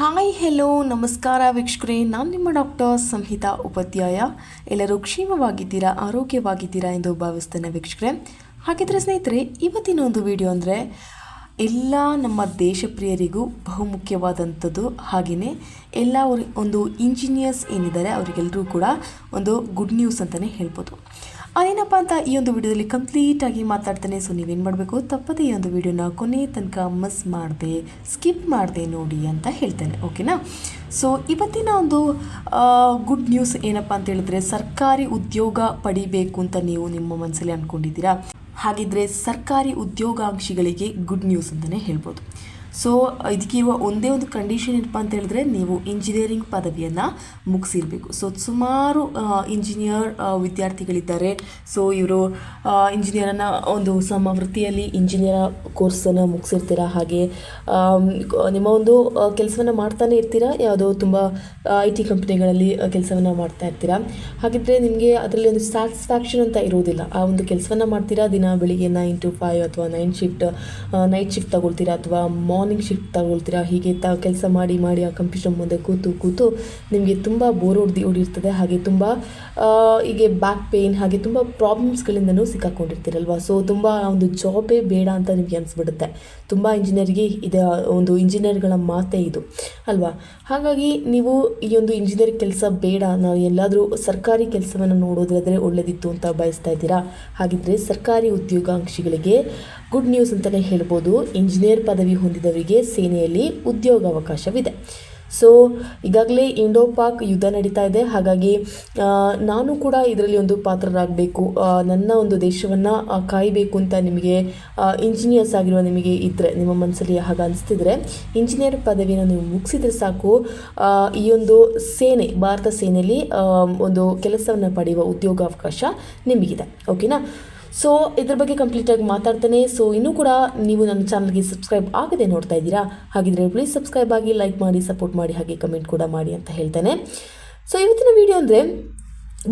Hi hello ನಮಸ್ಕಾರ ವೀಕ್ಷಕರೇ, ನಾನು ನಿಮ್ಮ ಡಾಕ್ಟರ್ ಸಂಹಿತಾ ಉಪಾಧ್ಯಾಯ. ಎಲ್ಲರೂ ಕ್ಷೇಮವಾಗಿದ್ದೀರಾ, ಆರೋಗ್ಯವಾಗಿದ್ದೀರಾ ಎಂದು ಭಾವಿಸ್ತೇನೆ ವೀಕ್ಷಕರೇ. ಹಾಗಿದ್ರೆ ಸ್ನೇಹಿತರೆ, ಇವತ್ತಿನ ಒಂದು ವಿಡಿಯೋ ಅಂದರೆ ಎಲ್ಲ ನಮ್ಮ ದೇಶಪ್ರಿಯರಿಗೂ ಬಹುಮುಖ್ಯವಾದಂಥದ್ದು. ಹಾಗೆಯೇ ಎಲ್ಲ ಒಂದು ಇಂಜಿನಿಯರ್ಸ್ ಏನಿದ್ದಾರೆ ಅವರಿಗೆಲ್ಲರೂ ಕೂಡ ಒಂದು ಗುಡ್ ನ್ಯೂಸ್ ಅಂತಲೇ ಹೇಳ್ಬೋದು. ಅದೇನಪ್ಪ ಅಂತ ಈ ಒಂದು ವಿಡಿಯೋದಲ್ಲಿ ಕಂಪ್ಲೀಟಾಗಿ ಮಾತಾಡ್ತಾನೆ. ಸೊ ನೀವೇನು ಮಾಡಬೇಕು, ತಪ್ಪದೇ ಈ ಒಂದು ವಿಡಿಯೋನ ಕೊನೆ ತನಕ ಮಿಸ್ ಮಾಡದೆ, ಸ್ಕಿಪ್ ಮಾಡದೆ ನೋಡಿ ಅಂತ ಹೇಳ್ತೇನೆ, ಓಕೆನಾ. ಸೊ ಇವತ್ತಿನ ಒಂದು ಗುಡ್ ನ್ಯೂಸ್ ಏನಪ್ಪ ಅಂತ ಹೇಳಿದ್ರೆ, ಸರ್ಕಾರಿ ಉದ್ಯೋಗ ಪಡಿಬೇಕು ಅಂತ ನೀವು ನಿಮ್ಮ ಮನಸ್ಸಲ್ಲಿ ಅಂದ್ಕೊಂಡಿದ್ದೀರಾ. ಹಾಗಿದ್ರೆ ಸರ್ಕಾರಿ ಉದ್ಯೋಗಾಂಕ್ಷಿಗಳಿಗೆ ಗುಡ್ ನ್ಯೂಸ್ ಅಂತಲೇ ಹೇಳ್ಬೋದು. ಸೊ ಇದಕ್ಕಿರುವ ಒಂದೇ ಒಂದು ಕಂಡೀಷನ್ ಏನಪ್ಪ ಅಂತ ಹೇಳಿದ್ರೆ, ನೀವು ಇಂಜಿನಿಯರಿಂಗ್ ಪದವಿಯನ್ನು ಮುಗಿಸಿರಬೇಕು. ಸೊ ಸುಮಾರು ಇಂಜಿನಿಯರ್ ವಿದ್ಯಾರ್ಥಿಗಳಿದ್ದಾರೆ. ಸೊ ಇವರು ಇಂಜಿನಿಯರನ್ನು ಒಂದು ಸಮ ವೃತ್ತಿಯಲ್ಲಿ ಇಂಜಿನಿಯರ್ ಕೋರ್ಸನ್ನು ಮುಗಿಸಿರ್ತೀರ. ಹಾಗೆ ನಿಮ್ಮ ಒಂದು ಕೆಲಸವನ್ನು ಮಾಡ್ತಾನೆ ಇರ್ತೀರ, ಯಾವುದೋ ತುಂಬ IT ಕಂಪ್ನಿಗಳಲ್ಲಿ ಕೆಲಸವನ್ನು ಮಾಡ್ತಾ ಇರ್ತೀರ. ಹಾಗಿದ್ರೆ ನಿಮಗೆ ಅದರಲ್ಲಿ ಒಂದು ಸ್ಯಾಟಿಸ್ಫ್ಯಾಕ್ಷನ್ ಅಂತ ಇರೋದಿಲ್ಲ. ಆ ಒಂದು ಕೆಲಸವನ್ನು ಮಾಡ್ತೀರಾ, ದಿನ ಬೆಳಿಗ್ಗೆ 9 to 5 ಅಥವಾ ನೈಟ್ ಶಿಫ್ಟ್ ತಗೊಳ್ತೀರಾ, ಅಥವಾ ಮಾರ್ನಿಂಗ್ ಶಿಫ್ಟ್ ತಗೊಳ್ತೀರಾ. ಹೀಗೆ ಕೆಲಸ ಮಾಡಿ ಆ ಕಂಪ್ಯೂಟರ್ ಮುಂದೆ ಕೂತು ನಿಮಗೆ ತುಂಬ ಬೋರ್ ಹೊಡಿರ್ತದೆ. ಹಾಗೆ ತುಂಬ ಹೀಗೆ ಬ್ಯಾಕ್ ಪೇಯ್ನ್, ಹಾಗೆ ತುಂಬ ಪ್ರಾಬ್ಲಮ್ಸ್ಗಳಿಂದನೂ ಸಿಕ್ಕಾಕೊಂಡಿರ್ತೀರಲ್ವ. ಸೊ ತುಂಬ ಒಂದು ಜಾಬೇ ಬೇಡ ಅಂತ ನಿಮಗೆ ಅನಿಸ್ಬಿಡುತ್ತೆ. ತುಂಬ ಇಂಜಿನಿಯರ್ಗೆ ಇದು ಒಂದು ಇಂಜಿನಿಯರ್ಗಳ ಮಾತೇ ಇದು ಅಲ್ವಾ. ಹಾಗಾಗಿ ನೀವು ಈ ಒಂದು ಇಂಜಿನಿಯರ್ ಕೆಲಸ ಬೇಡ, ನಾವು ಎಲ್ಲಾದರೂ ಸರ್ಕಾರಿ ಕೆಲಸವನ್ನು ನೋಡೋದಾದರೆ ಒಳ್ಳೆದಿತ್ತು ಅಂತ ಬಯಸ್ತಾ ಇದ್ದೀರಾ. ಹಾಗಿದ್ರೆ ಸರ್ಕಾರಿ ಉದ್ಯೋಗಾಂಕ್ಷಿಗಳಿಗೆ ಗುಡ್ ನ್ಯೂಸ್ ಅಂತಲೇ ಹೇಳ್ಬೋದು. ಇಂಜಿನಿಯರ್ ಪದವಿ ಹೊಂದಿದವರಿಗೆ ಸೇನೆಯಲ್ಲಿ ಉದ್ಯೋಗಾವಕಾಶವಿದೆ. ಸೊ ಈಗಾಗಲೇ ಇಂಡೋ-ಪಾಕ್ ಯುದ್ಧ ನಡೀತಾ ಇದೆ. ಹಾಗಾಗಿ ನಾನು ಕೂಡ ಇದರಲ್ಲಿ ಒಂದು ಪಾತ್ರರಾಗಬೇಕು, ನನ್ನ ಒಂದು ದೇಶವನ್ನು ಕಾಯಬೇಕು ಅಂತ ನಿಮಗೆ ಇಂಜಿನಿಯರ್ಸ್ ಆಗಿರುವ ನಿಮಗೆ ಇದ್ದರೆ, ನಿಮ್ಮ ಮನಸ್ಸಲ್ಲಿ ಹಾಗೆ ಅನಿಸ್ತಿದ್ರೆ, ಇಂಜಿನಿಯರ್ ಪದವಿಯನ್ನು ನೀವು ಮುಗಿಸಿದ್ರೆ ಸಾಕು, ಈ ಒಂದು ಸೇನೆ, ಭಾರತ ಸೇನೆಯಲ್ಲಿ ಒಂದು ಕೆಲಸವನ್ನು ಪಡೆಯುವ ಉದ್ಯೋಗಾವಕಾಶ ನಿಮಗಿದೆ, ಓಕೆನಾ. ಸೊ ಇದ್ರ ಬಗ್ಗೆ ಕಂಪ್ಲೀಟಾಗಿ ಮಾತಾಡ್ತೇನೆ. ಸೊ ಇನ್ನೂ ಕೂಡ ನೀವು ನನ್ನ ಚಾನಲ್ಗೆ ಸಬ್ಸ್ಕ್ರೈಬ್ ಆಗದೆ ನೋಡ್ತಾ ಇದ್ದೀರಾ, ಹಾಗಿದ್ರೆ ಪ್ಲೀಸ್ ಸಬ್ಸ್ಕ್ರೈಬ್ ಆಗಿ, ಲೈಕ್ ಮಾಡಿ, ಸಪೋರ್ಟ್ ಮಾಡಿ, ಹಾಗೆ ಕಮೆಂಟ್ ಕೂಡ ಮಾಡಿ ಅಂತ ಹೇಳ್ತೇನೆ. ಸೊ ಇವತ್ತಿನ ವಿಡಿಯೋ ಅಂದರೆ,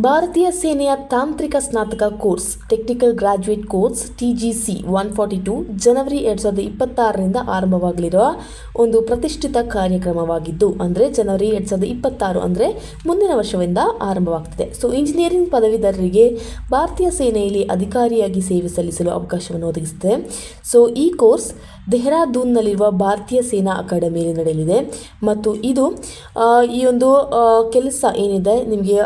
ಭಾರತೀಯ ಸೇನೆಯ ತಾಂತ್ರಿಕ ಸ್ನಾತಕ course technical graduate course TGC 142 ಜನವರಿ 2026ರಿಂದ ಆರಂಭವಾಗಲಿರುವ ಒಂದು ಪ್ರತಿಷ್ಠಿತ ಕಾರ್ಯಕ್ರಮವಾಗಿದ್ದು, ಅಂದರೆ ಜನವರಿ 2026 ಅಂದರೆ ಮುಂದಿನ ವರ್ಷದಿಂದ ಆರಂಭವಾಗ್ತಿದೆ. ಸೊ ಇಂಜಿನಿಯರಿಂಗ್ ಪದವೀಧರರಿಗೆ ಭಾರತೀಯ ಸೇನೆಯಲ್ಲಿ ಅಧಿಕಾರಿಯಾಗಿ ಸೇವೆ ಸಲ್ಲಿಸಲು ಅವಕಾಶವನ್ನು ಒದಗಿಸುತ್ತದೆ. ಸೊ ಈ ಕೋರ್ಸ್ ಡೆಹ್ರಾಡೂನ್ನಲ್ಲಿರುವ ಭಾರತೀಯ ಸೇನಾ ಅಕಾಡೆಮಿಯಲ್ಲಿ ನಡೆಯಲಿದೆ. ಮತ್ತು ಇದು ಈ ಒಂದು ಕೆಲಸ ಏನಿದೆ, ನಿಮಗೆ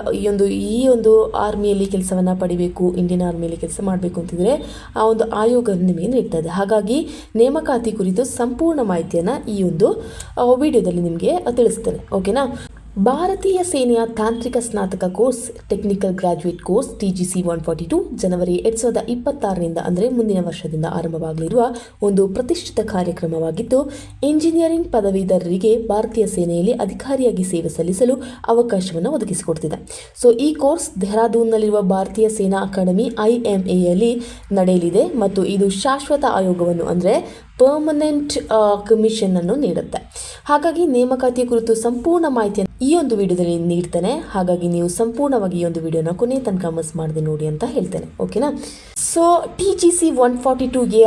ಈ ಒಂದು ಆರ್ಮಿಯಲ್ಲಿ ಕೆಲಸವನ್ನು ಪಡಿಬೇಕು, ಇಂಡಿಯನ್ ಆರ್ಮಿಯಲ್ಲಿ ಕೆಲಸ ಮಾಡಬೇಕು ಅಂತಿದ್ರೆ ಆ ಒಂದು ಆಯೋಗ ನಿಮಗೆ ನೀಡ್ತದೆ. ಹಾಗಾಗಿ ನೇಮಕಾತಿ ಕುರಿತು ಸಂಪೂರ್ಣ ಮಾಹಿತಿಯನ್ನು ಈ ಒಂದು ವಿಡಿಯೋದಲ್ಲಿ ನಿಮಗೆ ತಿಳಿಸ್ತೇನೆ, ಓಕೆನಾ. ಭಾರತೀಯ ಸೇನೆಯ ತಾಂತ್ರಿಕ ಸ್ನಾತಕ course technical graduate course TGC 142 ಜನವರಿ 2026ರಿಂದ ಅಂದರೆ ಮುಂದಿನ ವರ್ಷದಿಂದ ಆರಂಭವಾಗಲಿರುವ ಒಂದು ಪ್ರತಿಷ್ಠಿತ ಕಾರ್ಯಕ್ರಮವಾಗಿದ್ದು, ಇಂಜಿನಿಯರಿಂಗ್ ಪದವೀಧರರಿಗೆ ಭಾರತೀಯ ಸೇನೆಯಲ್ಲಿ ಅಧಿಕಾರಿಯಾಗಿ ಸೇವೆ ಸಲ್ಲಿಸಲು ಅವಕಾಶವನ್ನು ಒದಗಿಸಿಕೊಡ್ತಿದೆ. ಸೊ ಈ ಕೋರ್ಸ್ ಡೆಹ್ರಾಡೂನ್ನಲ್ಲಿರುವ ಭಾರತೀಯ ಸೇನಾ ಅಕಾಡೆಮಿ IMAಯಲ್ಲಿ ನಡೆಯಲಿದೆ. ಮತ್ತು ಇದು ಶಾಶ್ವತ ಆಯೋಗವನ್ನು ಅಂದರೆ ಪರ್ಮನೆಂಟ್ ಕಮಿಷನ್ ಅನ್ನು ನೀಡುತ್ತೆ. ಹಾಗಾಗಿ ನೇಮಕಾತಿಯ ಕುರಿತು ಸಂಪೂರ್ಣ ಮಾಹಿತಿಯನ್ನು ಈ ಒಂದು ವಿಡಿಯೋದಲ್ಲಿ ನೀಡ್ತೇನೆ. ಹಾಗಾಗಿ ನೀವು ಸಂಪೂರ್ಣವಾಗಿ ಈ ಒಂದು ವಿಡಿಯೋನ ಕೊನೆ ತನಕ ಮಿಸ್ ಮಾಡದೆ ನೋಡಿ ಅಂತ ಹೇಳ್ತೇನೆ, ಓಕೆನಾ. ಸೊ TGC 142ಗೆ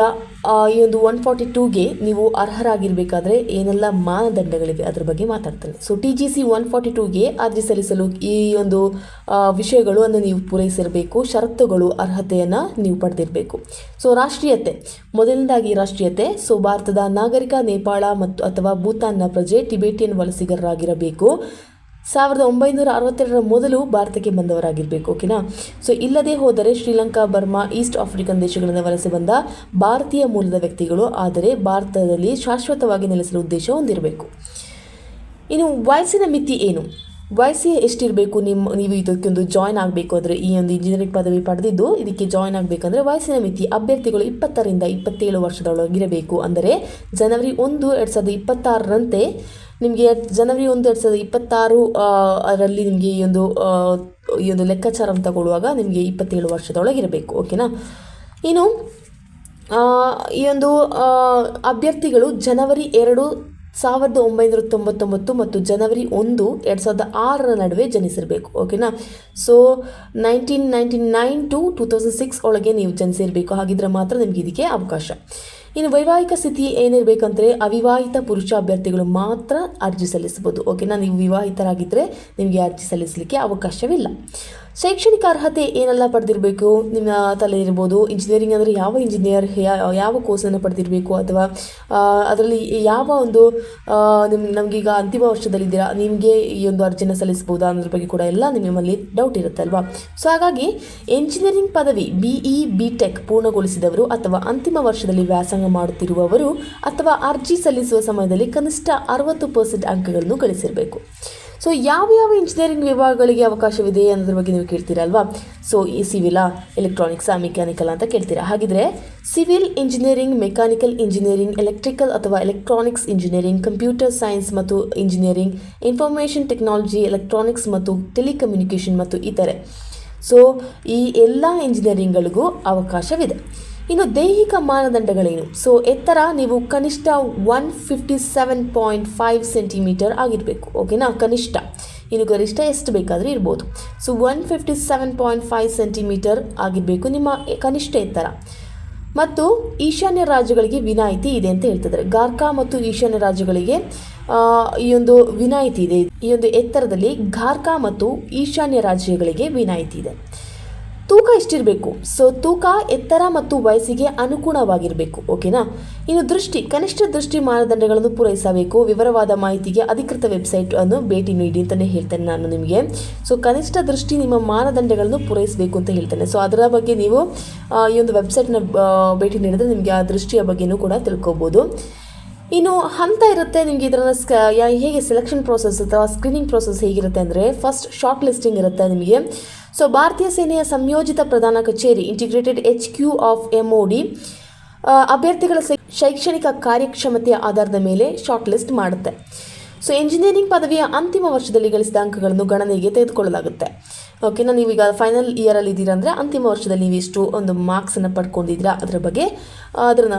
ಈ ಒಂದು 142ಗೆ ನೀವು ಅರ್ಹರಾಗಿರಬೇಕಾದ್ರೆ ಏನೆಲ್ಲ ಮಾನದಂಡಗಳಿವೆ ಅದರ ಬಗ್ಗೆ ಮಾತಾಡ್ತೇನೆ. ಸೊ TGC 142ಗೆ ಅರ್ಜಿ ಸಲ್ಲಿಸಲು ಈ ಒಂದು ವಿಷಯಗಳನ್ನು ನೀವು ಪೂರೈಸಿರಬೇಕು. ಷರತ್ತುಗಳು, ಅರ್ಹತೆಯನ್ನು ನೀವು ಪಡೆದಿರಬೇಕು. ಸೊ ರಾಷ್ಟ್ರೀಯತೆ, ಮೊದಲನೇದಾಗಿ ರಾಷ್ಟ್ರೀಯತೆ. ಸೊ ಭಾರತದ ನಾಗರಿಕ, ನೇಪಾಳ ಮತ್ತು ಅಥವಾ ಭೂತಾನ್ನ ಪ್ರಜೆ, ಟಿಬೇಟಿಯನ್ ವಲಸಿಗರಾಗಿರಬೇಕು. 1962ರ ಮೊದಲು ಭಾರತಕ್ಕೆ ಬಂದವರಾಗಿರಬೇಕು, ಓಕೆನಾ. ಸೊ ಇಲ್ಲದೆ ಹೋದರೆ ಶ್ರೀಲಂಕಾ, ಬರ್ಮಾ, ಈಸ್ಟ್ ಆಫ್ರಿಕನ್ ದೇಶಗಳಿಂದ ವಲಸೆ ಬಂದ ಭಾರತೀಯ ಮೂಲದ ವ್ಯಕ್ತಿಗಳು, ಆದರೆ ಭಾರತದಲ್ಲಿ ಶಾಶ್ವತವಾಗಿ ನೆಲೆಸಲು ಉದ್ದೇಶ ಹೊಂದಿರಬೇಕು. ಇನ್ನು ವಯಸ್ಸಿನ ಮಿತಿ ಏನು, ವಯಸ್ಸು ಎಷ್ಟಿರಬೇಕು, ನೀವು ಇದಕ್ಕೊಂದು ಜಾಯ್ನ್ ಆಗಬೇಕು ಅಂದರೆ, ಈ ಒಂದು ಇಂಜಿನಿಯರಿಂಗ್ ಪದವಿ ಪಡೆದಿದ್ದು ಇದಕ್ಕೆ ಜಾಯ್ನ್ ಆಗಬೇಕಂದ್ರೆ ವಯಸ್ಸಿನ ಮಿತಿ ಅಭ್ಯರ್ಥಿಗಳು 20ರಿಂದ 27 ವರ್ಷದೊಳಗಿರಬೇಕು. ಅಂದರೆ ಜನವರಿ 1, 2026ರಂತೆ ನಿಮಗೆ ಜನವರಿ 1, 2026 ಅದರಲ್ಲಿ ನಿಮಗೆ ಈ ಒಂದು ಲೆಕ್ಕಾಚಾರ ತಗೊಳ್ಳುವಾಗ ನಿಮಗೆ 27 ವರ್ಷದೊಳಗಿರಬೇಕು, ಓಕೆನಾ. ಇನ್ನು ಈ ಒಂದು ಅಭ್ಯರ್ಥಿಗಳು ಜನವರಿ 2, 1999 ಮತ್ತು ಜನವರಿ 1, 2006ರ ನಡುವೆ ಜನಿಸಿರಬೇಕು, ಓಕೆನಾ. ಸೊ 1999 to 2006 ಒಳಗೆ ನೀವು ಜನಿಸಿರಬೇಕು. ಹಾಗಿದ್ರೆ ಮಾತ್ರ ನಿಮಗೆ ಇದಕ್ಕೆ ಅವಕಾಶ. ಇನ್ನು ವೈವಾಹಿಕ ಸ್ಥಿತಿ ಏನಿರಬೇಕಂದ್ರೆ ಅವಿವಾಹಿತ ಪುರುಷ ಅಭ್ಯರ್ಥಿಗಳು ಮಾತ್ರ ಅರ್ಜಿ ಸಲ್ಲಿಸಬಹುದು. ಓಕೆನಾ, ನೀವು ವಿವಾಹಿತರಾಗಿದ್ದರೆ ನಿಮಗೆ ಅರ್ಜಿ ಸಲ್ಲಿಸಲಿಕ್ಕೆ ಅವಕಾಶವಿಲ್ಲ. ಶೈಕ್ಷಣಿಕ ಅರ್ಹತೆ ಏನೆಲ್ಲ ಪಡೆದಿರಬೇಕು ನಿಮ್ಮ ತಲೆ ಇರ್ಬೋದು. ಇಂಜಿನಿಯರಿಂಗ್ ಅಂದರೆ ಯಾವ ಇಂಜಿನಿಯರ್ ಯಾವ ಕೋರ್ಸನ್ನು ಪಡೆದಿರಬೇಕು, ಅಥವಾ ಅದರಲ್ಲಿ ಯಾವ ಒಂದು ನಮಗೀಗ ಅಂತಿಮ ವರ್ಷದಲ್ಲಿದ್ದೀರಾ, ನಿಮಗೆ ಈ ಒಂದು ಅರ್ಜಿನ ಸಲ್ಲಿಸ್ಬೋದಾ ಅನ್ನೋದ್ರ ಬಗ್ಗೆ ಕೂಡ ಎಲ್ಲ ನಿಮ್ಮಲ್ಲಿ ಡೌಟ್ ಇರುತ್ತೆ ಅಲ್ವಾ. ಸೊ ಹಾಗಾಗಿ ಎಂಜಿನಿಯರಿಂಗ್ ಪದವಿ BE BTech ಪೂರ್ಣಗೊಳಿಸಿದವರು ಅಥವಾ ಅಂತಿಮ ವರ್ಷದಲ್ಲಿ ವ್ಯಾಸಂಗ ಮಾಡುತ್ತಿರುವವರು ಅಥವಾ ಅರ್ಜಿ ಸಲ್ಲಿಸುವ ಸಮಯದಲ್ಲಿ ಕನಿಷ್ಠ 60% ಅಂಕಗಳನ್ನು ಗಳಿಸಿರಬೇಕು. ಸೊ ಯಾವ ಇಂಜಿನಿಯರಿಂಗ್ ವಿಭಾಗಗಳಿಗೆ ಅವಕಾಶವಿದೆ ಅನ್ನೋದ್ರ ಬಗ್ಗೆ ನೀವು ಕೇಳ್ತೀರಲ್ವಾ. ಸೊ ಈ ಸಿವಿಲಾ, ಎಲೆಕ್ಟ್ರಾನಿಕ್ಸಾ, ಮೆಕ್ಯಾನಿಕಲ್ ಅಂತ ಕೇಳ್ತೀರಾ. ಹಾಗಿದ್ರೆ civil engineering, mechanical engineering, electrical ಅಥವಾ ಎಲೆಕ್ಟ್ರಾನಿಕ್ಸ್ ಇಂಜಿನಿಯರಿಂಗ್, ಕಂಪ್ಯೂಟರ್ ಸೈನ್ಸ್ ಮತ್ತು ಇಂಜಿನಿಯರಿಂಗ್, ಇನ್ಫಾರ್ಮೇಷನ್ ಟೆಕ್ನಾಲಜಿ, ಎಲೆಕ್ಟ್ರಾನಿಕ್ಸ್ ಮತ್ತು ಟೆಲಿಕಮ್ಯುನಿಕೇಷನ್ ಮತ್ತು ಇತರೆ. ಸೊ ಈ ಎಲ್ಲ ಇಂಜಿನಿಯರಿಂಗ್ಗಳಿಗೂ ಅವಕಾಶವಿದೆ. ಇನ್ನು ದೈಹಿಕ ಮಾನದಂಡಗಳೇನು? ಸೊ ಎತ್ತರ ನೀವು ಕನಿಷ್ಠ 157.5 ಸೆಂಟಿಮೀಟರ್ ಆಗಿರಬೇಕು. ಓಕೆನಾ, ಕನಿಷ್ಠ. ಇನ್ನು ಗರಿಷ್ಠ ಎಷ್ಟು ಬೇಕಾದರೂ ಇರ್ಬೋದು. ಸೊ 157.5 ಸೆಂಟಿಮೀಟರ್ ಆಗಿರಬೇಕು ನಿಮ್ಮ ಕನಿಷ್ಠ ಎತ್ತರ. ಮತ್ತು ಈಶಾನ್ಯ ರಾಜ್ಯಗಳಿಗೆ ವಿನಾಯಿತಿ ಇದೆ ಅಂತ ಹೇಳ್ತಿದ್ದಾರೆ. ಗಾರ್ಖಾ ಮತ್ತು ಈಶಾನ್ಯ ರಾಜ್ಯಗಳಿಗೆ ಈ ಒಂದು ವಿನಾಯಿತಿ ಇದೆ. ಈ ಒಂದು ಎತ್ತರದಲ್ಲಿ ಗಾರ್ಖಾ ಮತ್ತು ಈಶಾನ್ಯ ರಾಜ್ಯಗಳಿಗೆ ವಿನಾಯಿತಿ ಇದೆ. ತೂಕ ಎಷ್ಟಿರಬೇಕು? ಸೊ ತೂಕ ಎತ್ತರ ಮತ್ತು ವಯಸ್ಸಿಗೆ ಅನುಗುಣವಾಗಿರಬೇಕು. ಓಕೆನಾ. ಇನ್ನು ಕನಿಷ್ಠ ದೃಷ್ಟಿ ಮಾನದಂಡಗಳನ್ನು ಪೂರೈಸಬೇಕು. ವಿವರವಾದ ಮಾಹಿತಿಗೆ ಅಧಿಕೃತ ವೆಬ್ಸೈಟ್ ಅನ್ನು ಭೇಟಿ ನೀಡಿ ಅಂತಲೇ ಹೇಳ್ತೇನೆ ನಾನು ನಿಮಗೆ. ಸೊ ಕನಿಷ್ಠ ದೃಷ್ಟಿ ನಿಮ್ಮ ಮಾನದಂಡಗಳನ್ನು ಪೂರೈಸಬೇಕು ಅಂತ ಹೇಳ್ತೇನೆ. ಸೊ ಅದರ ಬಗ್ಗೆ ನೀವು ಈ ಒಂದು ವೆಬ್ಸೈಟ್ನ ಭೇಟಿ ನೀಡಿದ್ರೆ ನಿಮಗೆ ಆ ದೃಷ್ಟಿಯ ಬಗ್ಗೆನೂ ಕೂಡ ತಿಳ್ಕೊಬೋದು. ಇನ್ನು ಹಂತ ಇರುತ್ತೆ ನಿಮಗೆ ಇದನ್ನು ಹೇಗೆ ಸೆಲೆಕ್ಷನ್ ಪ್ರೋಸೆಸ್ ಅಥವಾ ಸ್ಕ್ರೀನಿಂಗ್ ಪ್ರೋಸೆಸ್ ಹೇಗಿರುತ್ತೆ ಅಂದರೆ, ಫಸ್ಟ್ ಶಾರ್ಟ್ ಲಿಸ್ಟಿಂಗ್ ಇರುತ್ತೆ ನಿಮಗೆ. ಸೊ ಭಾರತೀಯ ಸೇನೆಯ ಸಂಯೋಜಿತ ಪ್ರಧಾನ ಕಚೇರಿ ಇಂಟಿಗ್ರೇಟೆಡ್ HQ ಆಫ್ MOD ಅಭ್ಯರ್ಥಿಗಳ ಶೈಕ್ಷಣಿಕ ಕಾರ್ಯಕ್ಷಮತೆಯ ಆಧಾರದ ಮೇಲೆ ಶಾರ್ಟ್ ಲಿಸ್ಟ್ ಮಾಡುತ್ತೆ. ಸೊ ಇಂಜಿನಿಯರಿಂಗ್ ಪದವಿಯ ಅಂತಿಮ ವರ್ಷದಲ್ಲಿ ಗಳಿಸಿದ ಅಂಕಗಳನ್ನು ಗಣನೆಗೆ ತೆಗೆದುಕೊಳ್ಳಲಾಗುತ್ತೆ. ಓಕೆನಾ, ನೀವೀಗ ಫೈನಲ್ ಇಯರಲ್ಲಿ ಇದ್ದೀರಾ ಅಂದರೆ ಅಂತಿಮ ವರ್ಷದಲ್ಲಿ ನೀವು ಇಷ್ಟು ಒಂದು ಮಾರ್ಕ್ಸನ್ನು ಪಡ್ಕೊಂಡಿದ್ದೀರಾ ಅದರ ಬಗ್ಗೆ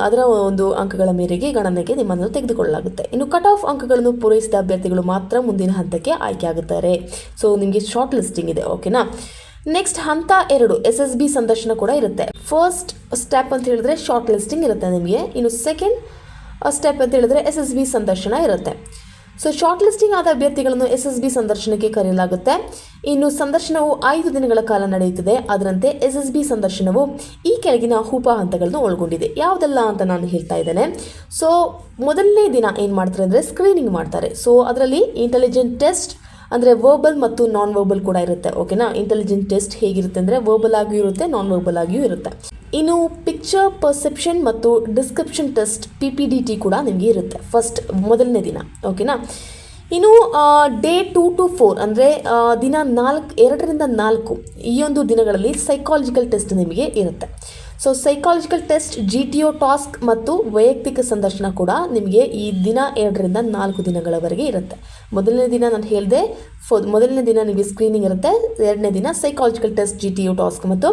ಅದರ ಒಂದು ಅಂಕಗಳ ಮೇರೆಗೆ ಗಣನೆಗೆ ನಿಮ್ಮನ್ನು ತೆಗೆದುಕೊಳ್ಳಲಾಗುತ್ತೆ. ಇನ್ನು ಕಟ್ ಆಫ್ ಅಂಕಗಳನ್ನು ಪೂರೈಸಿದ ಅಭ್ಯರ್ಥಿಗಳು ಮಾತ್ರ ಮುಂದಿನ ಹಂತಕ್ಕೆ ಆಯ್ಕೆ ಆಗುತ್ತಾರೆ. ಸೊ ನಿಮಗೆ ಶಾರ್ಟ್ ಲಿಸ್ಟಿಂಗ್ ಇದೆ. ಓಕೆನಾ. ನೆಕ್ಸ್ಟ್ ಹಂತ 2 SSB ಸಂದರ್ಶನ ಕೂಡ ಇರುತ್ತೆ. ಫಸ್ಟ್ ಸ್ಟೆಪ್ ಅಂತ ಹೇಳಿದ್ರೆ ಶಾರ್ಟ್ ಲಿಸ್ಟಿಂಗ್ ಇರುತ್ತೆ ನಿಮಗೆ. ಇನ್ನು ಸೆಕೆಂಡ್ ಸ್ಟೆಪ್ ಅಂತ ಹೇಳಿದ್ರೆ SSB ಸಂದರ್ಶನ ಇರುತ್ತೆ. ಸೊ ಶಾರ್ಟ್ ಲಿಸ್ಟಿಂಗ್ ಆದ ಅಭ್ಯರ್ಥಿಗಳನ್ನು SSB ಸಂದರ್ಶನಕ್ಕೆ ಕರೆಯಲಾಗುತ್ತೆ. ಇನ್ನು ಸಂದರ್ಶನವು 5 ದಿನಗಳ ಕಾಲ ನಡೆಯುತ್ತದೆ. ಅದರಂತೆ SSB ಸಂದರ್ಶನವು ಈ ಕೆಳಗಿನ ಉಪ ಹಂತಗಳನ್ನು ಒಳಗೊಂಡಿದೆ. ಯಾವುದೆಲ್ಲ ಅಂತ ನಾನು ಹೇಳ್ತಾ ಇದ್ದೇನೆ. ಸೊ ಮೊದಲನೇ ದಿನ ಏನು ಮಾಡ್ತಾರೆ ಅಂದರೆ ಸ್ಕ್ರೀನಿಂಗ್ ಮಾಡ್ತಾರೆ. ಸೊ ಅದರಲ್ಲಿ ಇಂಟೆಲಿಜೆಂಟ್ ಟೆಸ್ಟ್ ಅಂದರೆ ವರ್ಬಲ್ ಮತ್ತು ನಾನ್ ವರ್ಬಲ್ ಕೂಡ ಇರುತ್ತೆ. ಓಕೆನಾ. ಇಂಟೆಲಿಜೆಂಟ್ ಟೆಸ್ಟ್ ಹೇಗಿರುತ್ತೆ ಅಂದರೆ ವರ್ಬಲ್ ಆಗಿಯೂ ಇರುತ್ತೆ, ನಾನ್ ವರ್ಬಲ್ ಆಗಿಯೂ ಇರುತ್ತೆ. ಇನ್ನು ಪಿಕ್ಚರ್ ಪರ್ಸೆಪ್ಷನ್ ಮತ್ತು ಡಿಸ್ಕ್ರಿಪ್ಷನ್ ಟೆಸ್ಟ್ PPDT ಕೂಡ ನಿಮಗೆ ಇರುತ್ತೆ ಫಸ್ಟ್ ಮೊದಲನೇ ದಿನ. ಓಕೆನಾ. ಇನ್ನು ಡೇ 2 to 4 ಅಂದರೆ ದಿನ 2 ರಿಂದ 4 ಈ ಒಂದು ದಿನಗಳಲ್ಲಿ ಸೈಕಾಲಜಿಕಲ್ ಟೆಸ್ಟ್ ನಿಮಗೆ ಇರುತ್ತೆ. So psychological test, GTO task ಮತ್ತು ವೈಯಕ್ತಿಕ ಸಂದರ್ಶನ ಕೂಡ ನಿಮಗೆ ಈ ದಿನ 2 ರಿಂದ 4 ದಿನಗಳವರೆಗೆ ಇರುತ್ತೆ. ಮೊದಲನೇ ದಿನ ನಾನು ಹೇಳಿದೆ, ಮೊದಲನೇ ದಿನ ನಿಮಗೆ ಸ್ಕ್ರೀನಿಂಗ್ ಇರುತ್ತೆ. 2ನೇ ದಿನ ಸೈಕಾಲಜಿಕಲ್ ಟೆಸ್ಟ್, GTO ಟಾಸ್ಕ್ ಮತ್ತು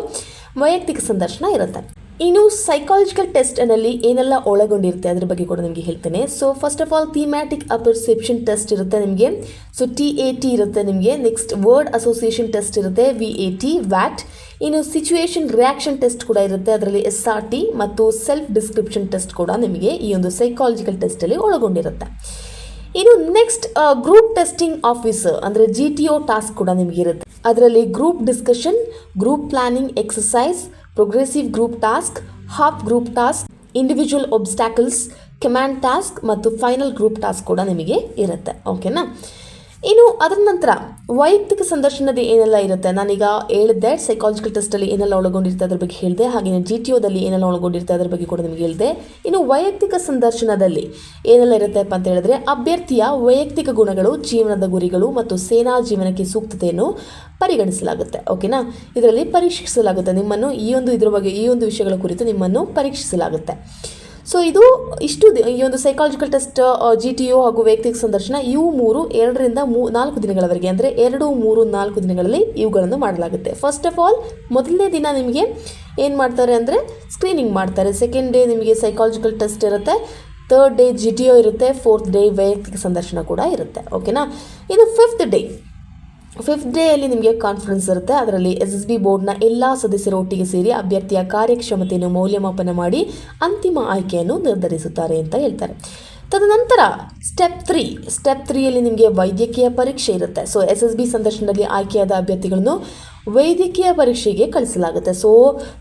ವೈಯಕ್ತಿಕ ಸಂದರ್ಶನ ಇರುತ್ತೆ. ಇನ್ನು ಸೈಕಾಲಜಿಕಲ್ ಟೆಸ್ಟ್ನಲ್ಲಿ ಏನೆಲ್ಲ ಒಳಗೊಂಡಿರುತ್ತೆ ಅದರ ಬಗ್ಗೆ ಕೂಡ ನಿಮಗೆ ಹೇಳ್ತೇನೆ. So first of all thematic apperception test ಇರುತ್ತೆ ನಿಮಗೆ. ಸೊ TAT ಇರುತ್ತೆ ನಿಮಗೆ. ನೆಕ್ಸ್ಟ್ ವರ್ಡ್ ಅಸೋಸಿಯೇಷನ್ ಟೆಸ್ಟ್ ಇರುತ್ತೆ, VAT. ಇನ್ನು ಸಿಚುವೇಶನ್ ರಿಯಾಕ್ಷನ್ ಟೆಸ್ಟ್ ಕೂಡ ಇರುತ್ತೆ, ಅದರಲ್ಲಿ SRT ಮತ್ತು ಸೆಲ್ಫ್ ಡಿಸ್ಕ್ರಿಪ್ಷನ್ ಟೆಸ್ಟ್ ಕೂಡ ನಿಮಗೆ ಈ ಒಂದು ಸೈಕಾಲಜಿಕಲ್ ಟೆಸ್ಟಲ್ಲಿ ಒಳಗೊಂಡಿರುತ್ತೆ. ಇನ್ನು ನೆಕ್ಸ್ಟ್ ಗ್ರೂಪ್ ಟೆಸ್ಟಿಂಗ್ ಆಫೀಸರ್ ಅಂದರೆ GTO ಟಾಸ್ಕ್ ಕೂಡ ನಿಮಗೆ ಇರುತ್ತೆ. ಅದರಲ್ಲಿ group discussion, group planning exercise, progressive group task, half group task, individual obstacles, command task ಮತ್ತು ಫೈನಲ್ ಗ್ರೂಪ್ ಟಾಸ್ಕ್ ಕೂಡ ನಿಮಗೆ ಇರುತ್ತೆ. ಓಕೆನಾ. ಇನ್ನು ಅದರ ನಂತರ ವೈಯಕ್ತಿಕ ಸಂದರ್ಶನದ ಏನೆಲ್ಲ ಇರುತ್ತೆ ನಾನೀಗ ಹೇಳಿದ್ದೆ. ಸೈಕಾಲಜಿಕಲ್ ಟೆಸ್ಟಲ್ಲಿ ಏನೆಲ್ಲ ಒಳಗೊಂಡಿರುತ್ತೆ ಅದ್ರ ಬಗ್ಗೆ ಹೇಳಿದೆ. ಹಾಗೆಯೇ GTOದಲ್ಲಿ ಏನೆಲ್ಲ ಒಳಗೊಂಡಿರುತ್ತೆ ಅದರ ಬಗ್ಗೆ ಕೂಡ ನಿಮಗೆ ಹೇಳಿದೆ. ಇನ್ನು ವೈಯಕ್ತಿಕ ಸಂದರ್ಶನದಲ್ಲಿ ಏನೆಲ್ಲ ಇರುತ್ತೆಪ್ಪ ಅಂತ ಹೇಳಿದ್ರೆ, ಅಭ್ಯರ್ಥಿಯ ವೈಯಕ್ತಿಕ ಗುಣಗಳು, ಜೀವನದ ಗುರಿಗಳು ಮತ್ತು ಸೇನಾ ಜೀವನಕ್ಕೆ ಸೂಕ್ತತೆಯನ್ನು ಪರಿಗಣಿಸಲಾಗುತ್ತೆ. ಓಕೆನಾ. ಇದರಲ್ಲಿ ಪರೀಕ್ಷಿಸಲಾಗುತ್ತೆ ನಿಮ್ಮನ್ನು. ಈ ಒಂದು ವಿಷಯಗಳ ಕುರಿತು ನಿಮ್ಮನ್ನು ಪರೀಕ್ಷಿಸಲಾಗುತ್ತೆ. ಸೊ ಇಷ್ಟು ಈ ಒಂದು ಸೈಕಾಲಜಿಕಲ್ ಟೆಸ್ಟ್, GTO ಹಾಗೂ ವೈಯಕ್ತಿಕ ಸಂದರ್ಶನ ಇವು 2 ರಿಂದ 4 ದಿನಗಳವರೆಗೆ ಅಂದರೆ 2, 3, 4 ದಿನಗಳಲ್ಲಿ ಇವುಗಳನ್ನು ಮಾಡಲಾಗುತ್ತೆ. ಫಸ್ಟ್ ಆಫ್ ಆಲ್ ಮೊದಲನೇ ದಿನ ನಿಮಗೆ ಏನು ಮಾಡ್ತಾರೆ ಅಂದರೆ ಸ್ಕ್ರೀನಿಂಗ್ ಮಾಡ್ತಾರೆ. ಸೆಕೆಂಡ್ ಡೇ ನಿಮಗೆ ಸೈಕಾಲಜಿಕಲ್ ಟೆಸ್ಟ್ ಇರುತ್ತೆ. 3rd ಡೇ GTO ಇರುತ್ತೆ. 4th ಡೇ ವೈಯಕ್ತಿಕ ಸಂದರ್ಶನ ಕೂಡ ಇರುತ್ತೆ. ಓಕೆನಾ. ಇದು 5th ಡೇ 5th ಡೇಯಲ್ಲಿ ನಿಮಗೆ ಕಾನ್ಫರೆನ್ಸ್ ಇರುತ್ತೆ. ಅದರಲ್ಲಿ SSB ಬೋರ್ಡ್ನ ಎಲ್ಲ ಸದಸ್ಯರು ಒಟ್ಟಿಗೆ ಸೇರಿ ಅಭ್ಯರ್ಥಿಯ ಕಾರ್ಯಕ್ಷಮತೆಯನ್ನು ಮೌಲ್ಯಮಾಪನ ಮಾಡಿ ಅಂತಿಮ ಆಯ್ಕೆಯನ್ನು ನಿರ್ಧರಿಸುತ್ತಾರೆ ಅಂತ ಹೇಳ್ತಾರೆ. ತದನಂತರ ಸ್ಟೆಪ್ 3ಯಲ್ಲಿ ನಿಮಗೆ ವೈದ್ಯಕೀಯ ಪರೀಕ್ಷೆ ಇರುತ್ತೆ. ಸೊ SSB ಸಂದರ್ಶನದಲ್ಲಿ ಆಯ್ಕೆಯಾದ ಅಭ್ಯರ್ಥಿಗಳನ್ನು ವೈದ್ಯಕೀಯ ಪರೀಕ್ಷೆಗೆ ಕಳಿಸಲಾಗುತ್ತೆ. ಸೊ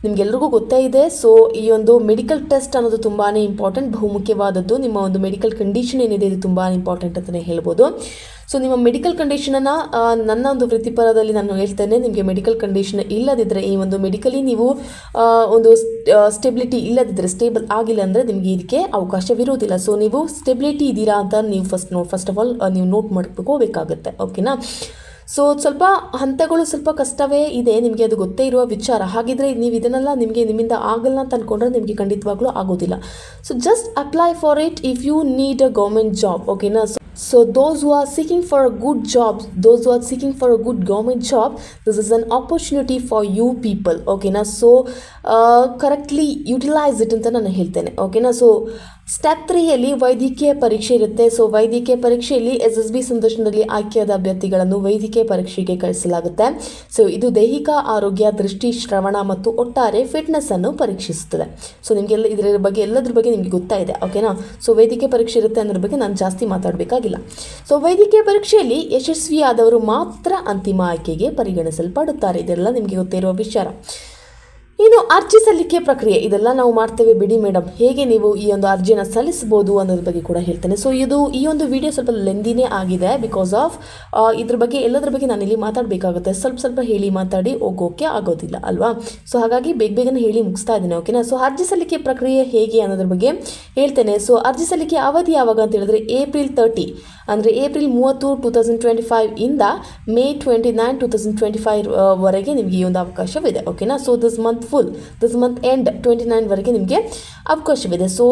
ನಿಮಗೆಲ್ರಿಗೂ ಗೊತ್ತೇ ಇದೆ. ಸೊ ಈ ಒಂದು ಮೆಡಿಕಲ್ ಟೆಸ್ಟ್ ಅನ್ನೋದು ತುಂಬಾ ಇಂಪಾರ್ಟೆಂಟ್, ಬಹುಮುಖ್ಯವಾದದ್ದು. ನಿಮ್ಮ ಒಂದು ಮೆಡಿಕಲ್ ಕಂಡೀಷನ್ ಏನಿದೆ ಇದು ತುಂಬಾ ಇಂಪಾರ್ಟೆಂಟ್ ಅಂತಲೇ ಹೇಳ್ಬೋದು. ಸೊ ನಿಮ್ಮ ಮೆಡಿಕಲ್ ಕಂಡೀಷನನ್ನು ನನ್ನ ಒಂದು ವೃತ್ತಿಪರದಲ್ಲಿ ನಾನು ಹೇಳ್ತೇನೆ, ನಿಮಗೆ ಮೆಡಿಕಲ್ ಕಂಡೀಷನ್ ಇಲ್ಲದಿದ್ದರೆ, ಈ ಒಂದು ಮೆಡಿಕಲಿ ನೀವು ಒಂದು ಸ್ಟೆಬಿಲಿಟಿ ಇಲ್ಲದಿದ್ದರೆ, ಸ್ಟೇಬಲ್ ಆಗಿಲ್ಲ ಅಂದರೆ ನಿಮಗೆ ಇದಕ್ಕೆ ಅವಕಾಶವಿರುವುದಿಲ್ಲ. ಸೊ ನೀವು ಸ್ಟೆಬಿಲಿಟಿ ಇದ್ದೀರಾ ಅಂತ ನೀವು ಫಸ್ಟ್ ಆಫ್ ಆಲ್ ನೀವು ನೋಟ್ ಮಾಡ್ಕೋಬೇಕಾಗುತ್ತೆ. ಓಕೆನಾ. ಸೊ ಸ್ವಲ್ಪ ಹಂತಗಳು ಸ್ವಲ್ಪ ಕಷ್ಟವೇ ಇದೆ, ನಿಮಗೆ ಅದು ಗೊತ್ತೇ ಇರುವ ವಿಚಾರ. ಹಾಗಿದ್ರೆ ನೀವು ಇದನ್ನೆಲ್ಲ ನಿಮ್ಮಿಂದ ಆಗಲ್ಲ ಅಂತ ಅಂದ್ಕೊಂಡ್ರೆ ನಿಮಗೆ ಖಂಡಿತವಾಗ್ಲೂ ಆಗೋದಿಲ್ಲ. So just apply for it if you need a government job. ಓಕೆನಾ. So those who are seeking for a good job, those who are seeking for a good government job, this is an opportunity for you people. Okay na. So correctly utilize it ಅಂತ ನಾನು ಹೇಳ್ತೇನೆ. ಓಕೆನಾ. So step 3ಯಲ್ಲಿ ವೈದ್ಯಕೀಯ ಪರೀಕ್ಷೆ ಇರುತ್ತೆ. So ವೈದ್ಯಕೀಯ ಪರೀಕ್ಷೆಯಲ್ಲಿ SSB ಸಂದರ್ಶನದಲ್ಲಿ ಆಯ್ಕೆಯಾದ ಅಭ್ಯರ್ಥಿಗಳನ್ನು ವೈದ್ಯಕೀಯ ಪರೀಕ್ಷೆಗೆ ಕಳಿಸಲಾಗುತ್ತೆ. ಸೊ ಇದು ದೈಹಿಕ ಆರೋಗ್ಯ, ದೃಷ್ಟಿ, ಶ್ರವಣ ಮತ್ತು ಒಟ್ಟಾರೆ ಫಿಟ್ನೆಸ್ ಅನ್ನು ಪರೀಕ್ಷಿಸುತ್ತದೆ. ಸೊ ನಿಮಗೆಲ್ಲ ಇದರ ಬಗ್ಗೆ ಎಲ್ಲದ್ರ ಬಗ್ಗೆ ನಿಮಗೆ ಗೊತ್ತಾ ಇದೆ. ಓಕೆನಾ. ಸೊ ವೈದ್ಯಕೀಯ ಪರೀಕ್ಷೆ ಇರುತ್ತೆ ಅನ್ನೋದ್ರ ಬಗ್ಗೆ ನಾನು ಜಾಸ್ತಿ ಮಾತಾಡಬೇಕಾಗಿಲ್ಲ. ಸೊ ವೈದ್ಯಕೀಯ ಪರೀಕ್ಷೆಯಲ್ಲಿ ಯಶಸ್ವಿಯಾದವರು ಮಾತ್ರ ಅಂತಿಮ ಆಯ್ಕೆಗೆ ಪರಿಗಣಿಸಲ್ಪಡುತ್ತಾರೆ. ಇದೆಲ್ಲ ನಿಮಗೆ ಗೊತ್ತೇ ಇರುವ ವಿಚಾರ. ಇನ್ನು ಅರ್ಜಿ ಸಲ್ಲಿಕೆ ಪ್ರಕ್ರಿಯೆ, ಇದೆಲ್ಲ ನಾವು ಮಾಡ್ತೇವೆ ಬಿಡಿ ಮೇಡಮ್, ಹೇಗೆ ನೀವು ಈ ಒಂದು ಅರ್ಜಿಯನ್ನು ಸಲ್ಲಿಸಬಹುದು ಅನ್ನೋದ್ರ ಬಗ್ಗೆ ಕೂಡ ಹೇಳ್ತೇನೆ. ಸೊ ಈ ಒಂದು ವಿಡಿಯೋ ಸ್ವಲ್ಪ ಲೆಂದಿನೇ ಆಗಿದೆ, ಬಿಕಾಸ್ ಆಫ್ ಇದ್ರ ಬಗ್ಗೆ ಎಲ್ಲದ್ರ ಬಗ್ಗೆ ನಾನು ಇಲ್ಲಿ ಮಾತಾಡಬೇಕಾಗುತ್ತೆ. ಸ್ವಲ್ಪ ಹೇಳಿ ಮಾತಾಡಿ ಹೋಗೋಕೆ ಆಗೋದಿಲ್ಲ ಅಲ್ವಾ. ಸೊ ಹಾಗಾಗಿ ಬೇಗನೆ ಹೇಳಿ ಮುಗಿಸ್ತಾ ಇದ್ದೇನೆ. ಓಕೆನಾ. ಸೊ ಅರ್ಜಿ ಸಲ್ಲಿಕೆ ಪ್ರಕ್ರಿಯೆ ಹೇಗೆ ಅನ್ನೋದ್ರ ಬಗ್ಗೆ ಹೇಳ್ತೇನೆ. ಸೊ ಅರ್ಜಿ ಸಲ್ಲಿಕೆ ಅವಧಿ ಯಾವಾಗ ಅಂತ ಹೇಳಿದ್ರೆ April 30, ಅಂದರೆ April 30, 2025 ಇಂದ May 29, 2025 ವರೆಗೆ ನಿಮಗೆ ಈ ಒಂದು ಅವಕಾಶವಿದೆ. ಓಕೆನಾ. ಸೊ ದಿಸ್ ಮಂತ್ ಎಂಡ್ 29 ವರೆಗೆ ನಿಮಗೆ ಅವಕಾಶವಿದೆ. So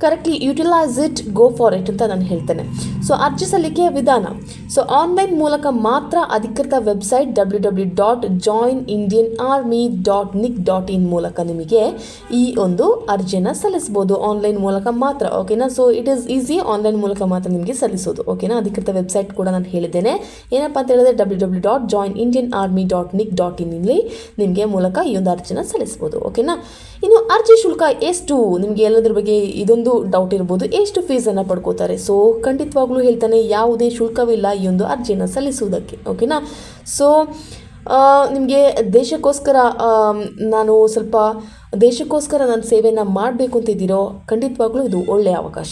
correctly utilise it, go for it ಅಂತ ನಾನು ಹೇಳ್ತೇನೆ. ಸೊ ಅರ್ಜಿ ಸಲ್ಲಿಕೆಯ ವಿಧಾನ, ಸೊ ಆನ್ಲೈನ್ ಮೂಲಕ ಮಾತ್ರ ಅಧಿಕೃತ ವೆಬ್ಸೈಟ್ www.joinindianarmy.nic.in ಮೂಲಕ ನಿಮಗೆ ಈ ಒಂದು ಅರ್ಜಿಯನ್ನು ಸಲ್ಲಿಸ್ಬೋದು. ಆನ್ಲೈನ್ ಮೂಲಕ ಮಾತ್ರ. ಓಕೆನಾ. So it is easy, online ಮೂಲಕ ಮಾತ್ರ ನಿಮಗೆ ಸಲ್ಲಿಸೋದು. ಓಕೆನಾ. ಅಧಿಕೃತ ವೆಬ್ಸೈಟ್ ಕೂಡ ನಾನು ಹೇಳಿದ್ದೇನೆ. ಏನಪ್ಪ ಅಂತ ಹೇಳಿದ್ರೆ www.joinindianarmy.nic.in ಇಲ್ಲಿ ನಿಮಗೆ ಮೂಲಕ ಈ ಒಂದು ಅರ್ಜಿನ ಸಲ್ಲಿಸ್ಬೋದು. ಓಕೆನಾ. ಇನ್ನು ಅರ್ಜಿ ಶುಲ್ಕ ಎಷ್ಟು, ನಿಮಗೆ ಎಲ್ಲದ್ರ ಬಗ್ಗೆ ಇದೊಂದು ಡೌಟ್ ಇರ್ಬೋದು, ಎಷ್ಟು ಫೀಸನ್ನು ಪಡ್ಕೋತಾರೆ. ಸೊ ಖಂಡಿತವಾಗ್ಲೂ ಹೇಳ್ತಾನೆ, ಯಾವುದೇ ಶುಲ್ಕವಿಲ್ಲ ಈ ಒಂದು ಅರ್ಜಿಯನ್ನು ಸಲ್ಲಿಸುವುದಕ್ಕೆ. ಓಕೆನಾ. ಸೊ ನಿಮಗೆ ದೇಶಕ್ಕೋಸ್ಕರ ನಾನು ಸೇವೆಯನ್ನು ಮಾಡಬೇಕು ಅಂತಿದ್ದೀರೋ, ಖಂಡಿತವಾಗ್ಲೂ ಇದು ಒಳ್ಳೆಯ ಅವಕಾಶ.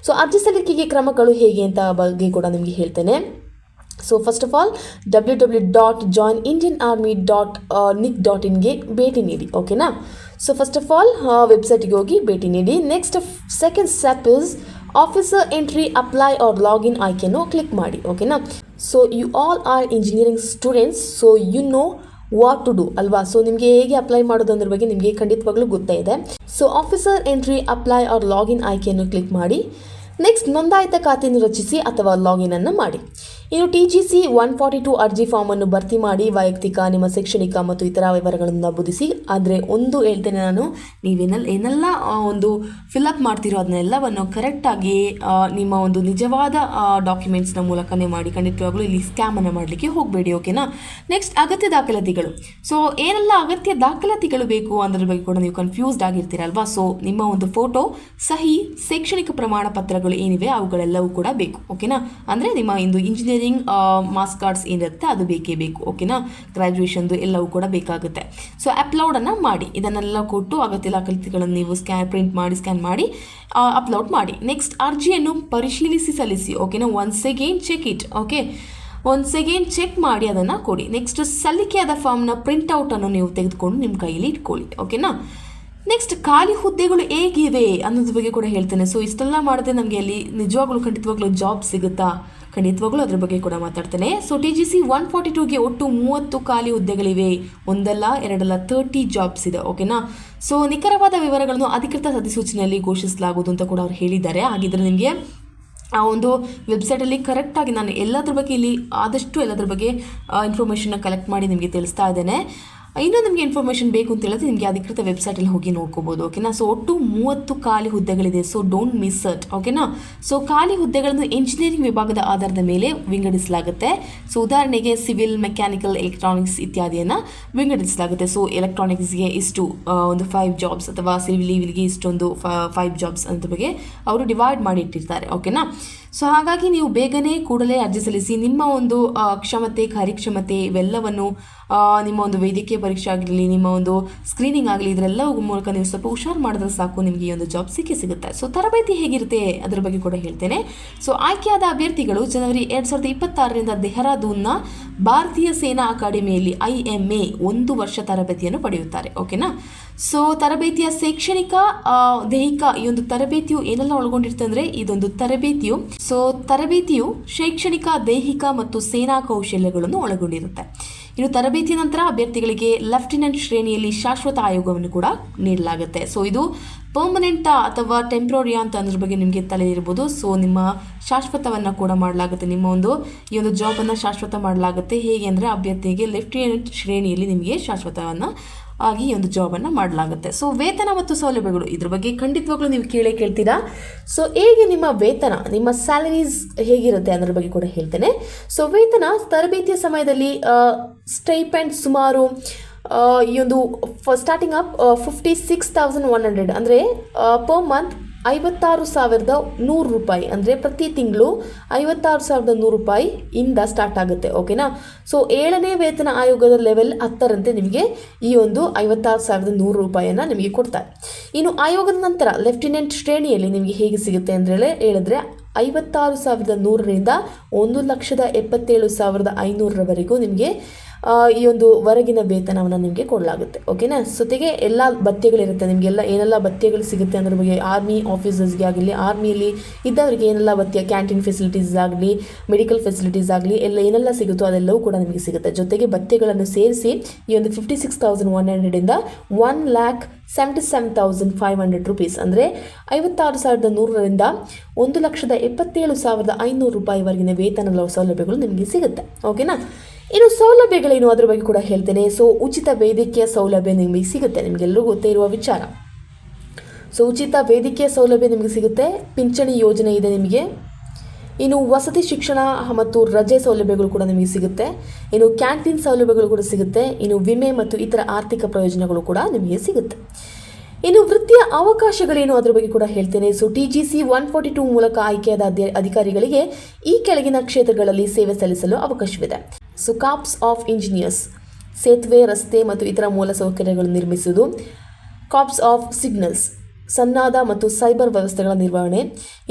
ಸೊ ಅರ್ಜಿ ಸಲ್ಲಿಕೆಗೆ ಕ್ರಮಗಳು ಹೇಗೆ ಅಂತ ಬಗ್ಗೆ ಕೂಡ ನಿಮಗೆ ಹೇಳ್ತೇನೆ. So first of all www.joinindianarmy.nic.in ಭೇಟಿ ನೀಡಿ. ಓಕೆನಾ. ಸೊ ಫಸ್ಟ್ ಆಫ್ ಆಲ್ ವೆಬ್ಸೈಟ್ಗೆ ಹೋಗಿ ಭೇಟಿ ನೀಡಿ. Next second step is officer entry, apply or login ಆಯ್ಕೆಯನ್ನು ಕ್ಲಿಕ್ ಮಾಡಿ. ಓಕೆನಾ. So you all are engineering students, so you know what to do ಅಲ್ವಾ. ಸೊ ನಿಮಗೆ ಹೇಗೆ ಅಪ್ಲೈ ಮಾಡೋದು ಅನ್ನೋದ್ರ ಬಗ್ಗೆ ನಿಮಗೆ ಖಂಡಿತವಾಗ್ಲೂ ಗೊತ್ತೇ ಇದೆ. So officer entry, apply or login ಆಯ್ಕೆಯನ್ನು ಕ್ಲಿಕ್ ಮಾಡಿ. ನೆಕ್ಸ್ಟ್ ನೋಂದಾಯಿತ ಖಾತೆಯನ್ನು ರಚಿಸಿ ಅಥವಾ ಲಾಗಿನ್ ಅನ್ನು ಮಾಡಿ. ಇನ್ನು TGC 142 ಅರ್ಜಿ ಫಾರ್ಮನ್ನು ಭರ್ತಿ ಮಾಡಿ. ವೈಯಕ್ತಿಕ, ನಿಮ್ಮ ಶೈಕ್ಷಣಿಕ ಮತ್ತು ಇತರ ವಿವರಗಳನ್ನು ನಮೂದಿಸಿ. ಆದರೆ ಒಂದು ಹೇಳ್ತೇನೆ ನಾನು, ಏನೆಲ್ಲ ಒಂದು ಫಿಲಪ್ ಮಾಡ್ತಿರೋ ಅದನ್ನೆಲ್ಲವನ್ನು ಕರೆಕ್ಟಾಗಿ ನಿಮ್ಮ ಒಂದು ನಿಜವಾದ ಡಾಕ್ಯುಮೆಂಟ್ಸ್ನ ಮೂಲಕನೇ ಮಾಡಿ. ಖಂಡಿತವಾಗ್ಲೂ ಇಲ್ಲಿ ಸ್ಕ್ಯಾಮನ್ನು ಮಾಡಲಿಕ್ಕೆ ಹೋಗಬೇಡಿ. ಓಕೆನಾ. ನೆಕ್ಸ್ಟ್ ಅಗತ್ಯ ದಾಖಲಾತಿಗಳು. ಸೊ ಏನೆಲ್ಲ ಅಗತ್ಯ ದಾಖಲಾತಿಗಳು ಬೇಕು ಅನ್ನೋದ್ರ ಬಗ್ಗೆ ಕೂಡ ನೀವು ಕನ್ಫ್ಯೂಸ್ಡ್ ಆಗಿರ್ತೀರಲ್ವಾ. ಸೊ ನಿಮ್ಮ ಒಂದು ಫೋಟೋ, ಸಹಿ, ಶೈಕ್ಷಣಿಕ ಪ್ರಮಾಣ ಪತ್ರಗಳು ಏನಿವೆ ಅವುಗಳೆಲ್ಲವೂ ಕೂಡ ಬೇಕು. ಓಕೆನಾ. ಅಂದರೆ ನಿಮ್ಮ ಒಂದು ಇಂಜಿನಿಯರಿಂಗ್ ಮಾರ್ಕ್ಸ್ ಕಾರ್ಡ್ಸ್ ಏನಿರುತ್ತೆ ಅದು ಬೇಕೇ ಬೇಕು. ಓಕೆನಾ. ಗ್ರ್ಯಾಜುಯೇಷನ್ದು ಎಲ್ಲವೂ ಕೂಡ ಬೇಕಾಗುತ್ತೆ. ಸೊ ಅಪ್ಲೋಡನ್ನು ಮಾಡಿ. ಇದನ್ನೆಲ್ಲ ಕೊಟ್ಟು ಅಗತ್ಯ ದಾಖಲಾತಿಗಳನ್ನು ನೀವು ಸ್ಕ್ಯಾನ್ ಮಾಡಿ ಅಪ್ಲೋಡ್ ಮಾಡಿ. ನೆಕ್ಸ್ಟ್ ಅರ್ಜಿಯನ್ನು ಪರಿಶೀಲಿಸಿ ಸಲ್ಲಿಸಿ. ಓಕೆನಾ. ಒನ್ಸ್ ಅಗೇನ್ ಚೆಕ್ ಮಾಡಿ ಅದನ್ನು ಕೊಡಿ. ನೆಕ್ಸ್ಟ್ ಸಲ್ಲಿಕೆಯಾದ ಫಾರ್ಮ್ನ ಪ್ರಿಂಟ್ಔಟನ್ನು ನೀವು ತೆಗೆದುಕೊಂಡು ನಿಮ್ಮ ಕೈಯಲ್ಲಿ ಇಟ್ಕೊಳ್ಳಿ. ಓಕೆನಾ. ನೆಕ್ಸ್ಟ್ ಖಾಲಿ ಹುದ್ದೆಗಳು ಹೇಗಿವೆ ಅನ್ನೋದ್ರ ಬಗ್ಗೆ ಕೂಡ ಹೇಳ್ತೇನೆ. ಸೊ ಇಷ್ಟೆಲ್ಲ ಮಾಡಿದ್ರೆ ನಮಗೆ ಅಲ್ಲಿ ನಿಜವಾಗ್ಲೂ ಖಂಡಿತವಾಗ್ಲೂ ಜಾಬ್ ಸಿಗುತ್ತಾ, ಖಂಡಿತವಾಗ್ಲೂ ಅದ್ರ ಬಗ್ಗೆ ಕೂಡ ಮಾತಾಡ್ತೇನೆ. ಸೊ TGC 142ಗೆ ಒಟ್ಟು 30 ಖಾಲಿ ಹುದ್ದೆಗಳಿವೆ. ಒಂದಲ್ಲ ಎರಡಲ್ಲ 30 ಜಾಬ್ಸ್ ಇದೆ. ಓಕೆನಾ. ಸೊ ನಿಖರವಾದ ವಿವರಗಳನ್ನು ಅಧಿಕೃತ ಅಧಿಸೂಚನೆಯಲ್ಲಿ ಘೋಷಿಸಲಾಗುವುದು ಅಂತ ಕೂಡ ಅವ್ರು ಹೇಳಿದ್ದಾರೆ. ಹಾಗಿದ್ರೆ ನಿಮಗೆ ಆ ಒಂದು ವೆಬ್ಸೈಟಲ್ಲಿ ಕರೆಕ್ಟಾಗಿ ನಾನು ಎಲ್ಲದ್ರ ಬಗ್ಗೆ ಇಲ್ಲಿ ಆದಷ್ಟು ಎಲ್ಲದ್ರ ಬಗ್ಗೆ ಇನ್ಫಾರ್ಮೇಷನ್ನ ಕಲೆಕ್ಟ್ ಮಾಡಿ ನಿಮಗೆ ತಿಳಿಸ್ತಾ ಇದ್ದೇನೆ. ಇನ್ನೂ ನಿಮಗೆ ಇನ್ಫಾರ್ಮೇಷನ್ ಬೇಕು ಅಂತ ಹೇಳಿದ್ರೆ ನಿಮಗೆ ಅಧಿಕೃತ ವೆಬ್ಸೈಟಲ್ಲಿ ಹೋಗಿ ನೋಡ್ಕೋಬೋದು. ಓಕೆನಾ. ಸೊ ಒಟ್ಟು 30 ಖಾಲಿ ಹುದ್ದೆಗಳಿದೆ. So don't miss it. ಓಕೆನಾ. ಸೊ ಖಾಲಿ ಹುದ್ದೆಗಳನ್ನು ಎಂಜಿನಿಯರಿಂಗ್ ವಿಭಾಗದ ಆಧಾರದ ಮೇಲೆ ವಿಂಗಡಿಸಲಾಗುತ್ತೆ. ಸೊ ಉದಾಹರಣೆಗೆ ಸಿವಿಲ್, ಮೆಕ್ಯಾನಿಕಲ್, ಎಲೆಕ್ಟ್ರಾನಿಕ್ಸ್ ಇತ್ಯಾದಿಯನ್ನು ವಿಂಗಡಿಸಲಾಗುತ್ತೆ. ಸೊ ಎಲೆಕ್ಟ್ರಾನಿಕ್ಸ್ಗೆ ಇಷ್ಟು ಒಂದು 5 ಜಾಬ್ಸ್ ಅಥವಾ ಸಿವಿಲ್ಗೆ ಇಷ್ಟೊಂದು 5 ಜಾಬ್ಸ್ ಅಂತ ಬಗ್ಗೆ ಅವರು ಡಿವೈಡ್ ಮಾಡಿ ಇಟ್ಟಿರ್ತಾರೆ. ಓಕೆನಾ. ಸೊ ಹಾಗಾಗಿ ನೀವು ಬೇಗನೆ ಕೂಡಲೇ ಅರ್ಜಿ ಸಲ್ಲಿಸಿ. ನಿಮ್ಮ ಒಂದು ಕ್ಷಮತೆ, ಕಾರ್ಯಕ್ಷಮತೆ ಇವೆಲ್ಲವನ್ನು ನಿಮ್ಮ ಒಂದು ವೈದ್ಯಕೀಯ ಪರೀಕ್ಷೆ ಆಗಲಿ, ನಿಮ್ಮ ಒಂದು ಸ್ಕ್ರೀನಿಂಗ್ ಆಗಲಿ, ಇದರೆಲ್ಲವೂ ಮೂಲಕ ನೀವು ಸ್ವಲ್ಪ ಹುಷಾರು ಮಾಡಿದ್ರೆ ಸಾಕು, ನಿಮಗೆ ಈ ಒಂದು ಜಾಬ್ ಸಿಗುತ್ತೆ. ಸೊ ತರಬೇತಿ ಹೇಗಿರುತ್ತೆ ಅದರ ಬಗ್ಗೆ ಕೂಡ ಹೇಳ್ತೇನೆ. ಸೊ ಆಯ್ಕೆಯಾದ ಅಭ್ಯರ್ಥಿಗಳು ಜನವರಿ 2026ರಿಂದ ದೆಹರಾದೂನ್ನ ಭಾರತೀಯ ಸೇನಾ ಅಕಾಡೆಮಿಯಲ್ಲಿ IMA 1 ವರ್ಷ ತರಬೇತಿಯನ್ನು ಪಡೆಯುತ್ತಾರೆ. ಓಕೆನಾ. ಸೊ ತರಬೇತಿಯ ಶೈಕ್ಷಣಿಕ, ದೈಹಿಕ, ಈ ಒಂದು ತರಬೇತಿಯು ಏನೆಲ್ಲ ಒಳಗೊಂಡಿರುತ್ತೆ ಅಂದರೆ ಇದೊಂದು ತರಬೇತಿಯು ಶೈಕ್ಷಣಿಕ, ದೈಹಿಕ ಮತ್ತು ಸೇನಾ ಕೌಶಲ್ಯಗಳನ್ನು ಒಳಗೊಂಡಿರುತ್ತೆ. ಇನ್ನು ತರಬೇತಿಯ ನಂತರ ಅಭ್ಯರ್ಥಿಗಳಿಗೆ ಲೆಫ್ಟಿನೆಂಟ್ ಶ್ರೇಣಿಯಲ್ಲಿ ಶಾಶ್ವತ ಆಯೋಗವನ್ನು ಕೂಡ ನೀಡಲಾಗುತ್ತೆ. ಸೊ ಇದು ಪರ್ಮನೆಂಟಾ ಅಥವಾ ಟೆಂಪ್ರರಿ ಅಂತ ಅದ್ರ ಬಗ್ಗೆ ನಿಮಗೆ ತಲೆ ಇರ್ಬೋದು. ಸೊ ನಿಮ್ಮ ಶಾಶ್ವತವನ್ನು ಕೂಡ ಮಾಡಲಾಗುತ್ತೆ. ಈ ಒಂದು ಜಾಬನ್ನು ಶಾಶ್ವತ ಮಾಡಲಾಗುತ್ತೆ. ಹೇಗೆ ಅಂದರೆ ಅಭ್ಯರ್ಥಿಗೆ ಲೆಫ್ಟಿನೆಂಟ್ ಶ್ರೇಣಿಯಲ್ಲಿ ನಿಮಗೆ ಶಾಶ್ವತವನ್ನು ಆಗಿ ಈ ಒಂದು ಜಾಬನ್ನು ಮಾಡಲಾಗುತ್ತೆ. ಸೊ ವೇತನ ಮತ್ತು ಸೌಲಭ್ಯಗಳು ಇದ್ರ ಬಗ್ಗೆ ಖಂಡಿತವಾಗ್ಲೂ ನೀವು ಕೇಳ್ತೀರಾ. ಸೊ ಹೇಗೆ ನಿಮ್ಮ ವೇತನ, ನಿಮ್ಮ ಸ್ಯಾಲರೀಸ್ ಹೇಗಿರುತ್ತೆ ಅನ್ನೋದ್ರ ಬಗ್ಗೆ ಕೂಡ ಹೇಳ್ತೇನೆ. ಸೊ ವೇತನ ತರಬೇತಿಯ ಸಮಯದಲ್ಲಿ ಸ್ಟೈಪೆಂಡ್ ಸುಮಾರು ಈ ಒಂದು ಸ್ಟಾರ್ಟಿಂಗ್ ಅಪ್ 56,100 ಅಂದರೆ ಪರ್ ಮಂತ್ 56,100 ರೂಪಾಯಿ, ಅಂದರೆ ಪ್ರತಿ ತಿಂಗಳು 56,100 ರೂಪಾಯಿ ಇಂದ ಸ್ಟಾರ್ಟ್ ಆಗುತ್ತೆ. ಓಕೆನಾ. ಸೊ 7ನೇ ವೇತನ ಆಯೋಗದ ಲೆವೆಲ್ 10ರಂತೆ ನಿಮಗೆ ಈ ಒಂದು 56,100 ರೂಪಾಯಿಯನ್ನು ನಿಮಗೆ ಕೊಡ್ತಾರೆ. ಇನ್ನು ಆಯೋಗದ ನಂತರ ಲೆಫ್ಟಿನೆಂಟ್ ಶ್ರೇಣಿಯಲ್ಲಿ ನಿಮಗೆ ಹೇಗೆ ಸಿಗುತ್ತೆ ಅಂದರೆ ಹೇಳಿದ್ರೆ 56,100ರಿಂದ 1,77,500ರವರೆಗೂ ನಿಮಗೆ ಈ ಒಂದು ಹೊರಗಿನ ವೇತನವನ್ನು ನಿಮಗೆ ಕೊಡಲಾಗುತ್ತೆ. ಓಕೆನಾ. ಜೊತೆಗೆ ಎಲ್ಲ ಭತ್ಯೆಗಳಿರುತ್ತೆ. ನಿಮಗೆಲ್ಲ ಏನೆಲ್ಲ ಭತ್ಯೆಗಳು ಸಿಗುತ್ತೆ ಅನ್ನೋದ್ರ ಬಗ್ಗೆ, ಆರ್ಮಿ ಆಫೀಸರ್ಸ್ಗೆ ಆಗಲಿ, ಆರ್ಮಿಯಲ್ಲಿ ಇದ್ದವರಿಗೆ ಏನೆಲ್ಲ ಭತ್ಯೆ, ಕ್ಯಾಂಟೀನ್ ಫೆಸಿಲಿಟೀಸ್ ಆಗಲಿ, ಮೆಡಿಕಲ್ ಫೆಸಿಲಿಟೀಸ್ ಆಗಲಿ, ಏನೆಲ್ಲ ಸಿಗುತ್ತೋ ಅದೆಲ್ಲವೂ ಕೂಡ ನಿಮಗೆ ಸಿಗುತ್ತೆ. ಜೊತೆಗೆ ಭತ್ಯೆಗಳನ್ನು ಸೇರಿಸಿ ಈ ಒಂದು 56,100ರಿಂದ 1,77,500 ರೂಪೀಸ್ ಅಂದರೆ 56,100ರಿಂದ 1,77,500 ರೂಪಾಯಿವರೆಗಿನ ವೇತನ ಸೌಲಭ್ಯಗಳು ನಿಮಗೆ ಸಿಗುತ್ತೆ. ಓಕೆನಾ. ಇನ್ನು ಸೌಲಭ್ಯಗಳೇನು ಅದರ ಬಗ್ಗೆ ಕೂಡ ಹೇಳ್ತೇನೆ. ಸೊ ಉಚಿತ ವೈದ್ಯಕೀಯ ಸೌಲಭ್ಯ ನಿಮಗೆ ಸಿಗುತ್ತೆ, ನಿಮಗೆಲ್ಲರೂ ಗೊತ್ತೇ ಇರುವ ವಿಚಾರ. ಸೊ ಉಚಿತ ವೈದ್ಯಕೀಯ ಸೌಲಭ್ಯ ನಿಮಗೆ ಸಿಗುತ್ತೆ. ಪಿಂಚಣಿ ಯೋಜನೆ ಇದೆ ನಿಮಗೆ. ಇನ್ನು ವಸತಿ, ಶಿಕ್ಷಣ ಮತ್ತು ರಜೆ ಸೌಲಭ್ಯಗಳು ಕೂಡ ನಿಮಗೆ ಸಿಗುತ್ತೆ. ಇನ್ನು ಕ್ಯಾಂಟೀನ್ ಸೌಲಭ್ಯಗಳು ಕೂಡ ಸಿಗುತ್ತೆ. ಇನ್ನು ವಿಮೆ ಮತ್ತು ಇತರ ಆರ್ಥಿಕ ಪ್ರಯೋಜನಗಳು ಕೂಡ ನಿಮಗೆ ಸಿಗುತ್ತೆ. ಇನ್ನು ವೃತ್ತಿಯ ಅವಕಾಶಗಳೇನು ಅದರ ಬಗ್ಗೆ ಕೂಡ ಹೇಳ್ತೇನೆ. ಸೊ TGC 142 ಮೂಲಕ ಆಯ್ಕೆಯಾದ ಅಧಿಕಾರಿಗಳಿಗೆ ಈ ಕೆಳಗಿನ ಕ್ಷೇತ್ರಗಳಲ್ಲಿ ಸೇವೆ ಸಲ್ಲಿಸಲು ಅವಕಾಶವಿದೆ. ಸೊ ಕಾರ್ಪ್ಸ್ ಆಫ್ ಇಂಜಿನಿಯರ್ಸ್, ಸೇತುವೆ, ರಸ್ತೆ ಮತ್ತು ಇತರ ಮೂಲಸೌಕರ್ಯಗಳನ್ನು ನಿರ್ಮಿಸುವುದು. ಕಾರ್ಪ್ಸ್ ಆಫ್ ಸಿಗ್ನಲ್ಸ್, ಸನ್ನಾದ ಮತ್ತು ಸೈಬರ್ ವ್ಯವಸ್ಥೆಗಳ ನಿರ್ವಹಣೆ.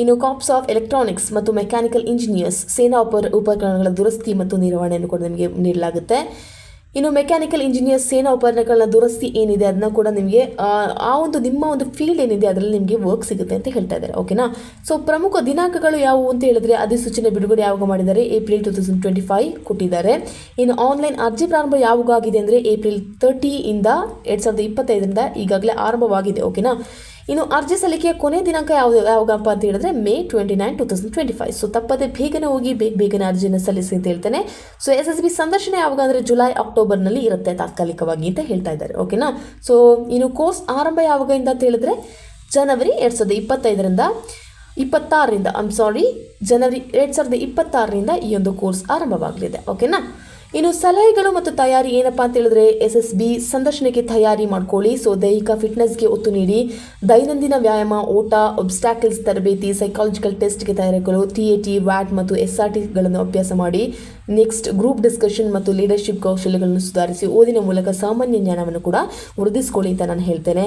ಇನ್ನು ಕಾರ್ಪ್ಸ್ ಆಫ್ ಎಲೆಕ್ಟ್ರಾನಿಕ್ಸ್ ಮತ್ತು ಮೆಕ್ಯಾನಿಕಲ್ ಇಂಜಿನಿಯರ್ಸ್, ಸೇನಾ ಉಪಕರಣಗಳ ದುರಸ್ತಿ ಮತ್ತು ನಿರ್ವಹಣೆಯನ್ನು ಕೂಡ ನಿಮಗೆ ನೀಡಲಾಗುತ್ತೆ. ಇನ್ನು ಮೆಕ್ಯಾನಿಕಲ್ ಇಂಜಿನಿಯರ್ಸ್, ಸೇನಾ ಉಪಕರಣಗಳ ದುರಸ್ತಿ ಏನಿದೆ ಅದನ್ನ ಕೂಡ ನಿಮಗೆ ನಿಮ್ಮ ಒಂದು ಫೀಲ್ಡ್ ಏನಿದೆ ಅದರಲ್ಲಿ ನಿಮಗೆ ವರ್ಕ್ ಸಿಗುತ್ತೆ ಅಂತ ಹೇಳ್ತಾ ಇದ್ದಾರೆ. ಓಕೆನಾ. ಸೊ ಪ್ರಮುಖ ದಿನಾಂಕಗಳು ಯಾವುವು ಅಂತ ಹೇಳಿದ್ರೆ ಅಧಿಸೂಚನೆ ಬಿಡುಗಡೆ ಯಾವಾಗ ಮಾಡಿದ್ದಾರೆ, ಏಪ್ರಿಲ್ 2025 ಕೊಟ್ಟಿದ್ದಾರೆ. ಇನ್ನು ಆನ್ಲೈನ್ ಅರ್ಜಿ ಪ್ರಾರಂಭ ಯಾವಾಗ ಆಗಿದೆ ಅಂದರೆ ಏಪ್ರಿಲ್ 30 ಇಂದ 2025ರಿಂದ ಈಗಾಗಲೇ ಆರಂಭವಾಗಿದೆ. ಓಕೆನಾ. ಇನ್ನು ಅರ್ಜಿ ಸಲ್ಲಿಕೆಯ ಕೊನೆ ದಿನಾಂಕ ಯಾವಾಗಪ್ಪ ಅಂತ ಹೇಳಿದ್ರೆ May 29, 2025. ಸೊ ತಪ್ಪದೆ ಬೇಗನೆ ಹೋಗಿ ಬೇಗನೆ ಅರ್ಜಿಯನ್ನು ಸಲ್ಲಿಸಿ ಅಂತ ಹೇಳ್ತೇನೆ. ಸೊ SSB ಸಂದರ್ಶನ ಯಾವಾಗ ಅಂದರೆ ಜುಲೈ, ಅಕ್ಟೋಬರ್ನಲ್ಲಿ ಇರುತ್ತೆ ತಾತ್ಕಾಲಿಕವಾಗಿ ಅಂತ ಹೇಳ್ತಾ ಇದ್ದಾರೆ. ಓಕೆನಾ. ಸೊ ಇನ್ನು ಕೋರ್ಸ್ ಆರಂಭ ಯಾವಾಗದಿಂದ ಅಂತ ಹೇಳಿದ್ರೆ ಜನವರಿ 2026ರಿಂದ ಜನವರಿ 2026ರಿಂದ ಈ ಒಂದು ಕೋರ್ಸ್ ಆರಂಭವಾಗಲಿದೆ. ಓಕೆನಾ. ಇನ್ನು ಸಲಹೆಗಳು ಮತ್ತು ತಯಾರಿ ಏನಪ್ಪ ಅಂತ ಹೇಳಿದ್ರೆ SSB ಸಂದರ್ಶನಕ್ಕೆ ತಯಾರಿ ಮಾಡ್ಕೊಳ್ಳಿ. ಸೊ ದೈಹಿಕ ಫಿಟ್ನೆಸ್ಗೆ ಒತ್ತು ನೀಡಿ, ದೈನಂದಿನ ವ್ಯಾಯಾಮ, ಓಟ, ಒಬ್ಸ್ಟ್ಯಾಕಲ್ಸ್ ತರಬೇತಿ, ಸೈಕಾಲಜಿಕಲ್ ಟೆಸ್ಟ್ಗೆ ತಯಾರಿಗಳು, TAT, WAT ಮತ್ತು SRTಗಳನ್ನು ಅಭ್ಯಾಸ ಮಾಡಿ. ನೆಕ್ಸ್ಟ್ ಗ್ರೂಪ್ ಡಿಸ್ಕಷನ್ ಮತ್ತು ಲೀಡರ್ಶಿಪ್ ಕೌಶಲ್ಯಗಳನ್ನು ಸುಧಾರಿಸಿ ಓದಿನ ಮೂಲಕ ಸಾಮಾನ್ಯ ಜ್ಞಾನವನ್ನು ಕೂಡ ವೃದ್ಧಿಸಿಕೊಳ್ಳಿ ಅಂತ ನಾನು ಹೇಳ್ತೇನೆ.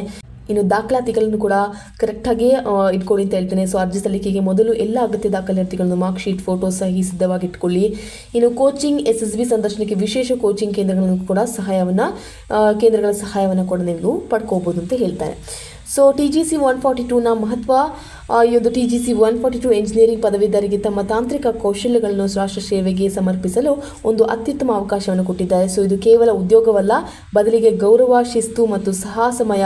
ಇನ್ನು ದಾಖಲಾತಿಗಳನ್ನು ಕೂಡ ಕರೆಕ್ಟಾಗಿ ಇಟ್ಕೊಳ್ಳಿ ಅಂತ ಹೇಳ್ತೇನೆ. ಸೊ ಅರ್ಜಿ ಸಲ್ಲಿಕೆಗೆ ಮೊದಲು ಎಲ್ಲ ಅಗತ್ಯ ದಾಖಲಾತಿಗಳನ್ನು, ಮಾರ್ಕ್ ಶೀಟ್, ಫೋಟೋ ಸಹಿ ಸಿದ್ಧವಾಗಿ ಇಟ್ಕೊಳ್ಳಿ. ಇನ್ನು ಕೋಚಿಂಗ್, SSB ಸಂದರ್ಶನಕ್ಕೆ ವಿಶೇಷ ಕೋಚಿಂಗ್ ಕೇಂದ್ರಗಳ ಸಹಾಯವನ್ನು ಕೂಡ ನೀವು ಪಡ್ಕೋಬೋದು ಅಂತ ಹೇಳ್ತಾರೆ. ಸೊ TGC 142ನ ಮಹತ್ವ ಈ ಒಂದು TGC 142 ಎಂಜಿನಿಯರಿಂಗ್ ಪದವೀಧರಿಗೆ ತಮ್ಮ ತಾಂತ್ರಿಕ ಕೌಶಲ್ಯಗಳನ್ನು ರಾಷ್ಟ್ರ ಸೇವೆಗೆ ಸಮರ್ಪಿಸಲು ಒಂದು ಅತ್ಯುತ್ತಮ ಅವಕಾಶವನ್ನು ಕೊಟ್ಟಿದ್ದಾರೆ. ಸೊ ಇದು ಕೇವಲ ಉದ್ಯೋಗವಲ್ಲ, ಬದಲಿಗೆ ಗೌರವ, ಶಿಸ್ತು ಮತ್ತು ಸಾಹಸಮಯ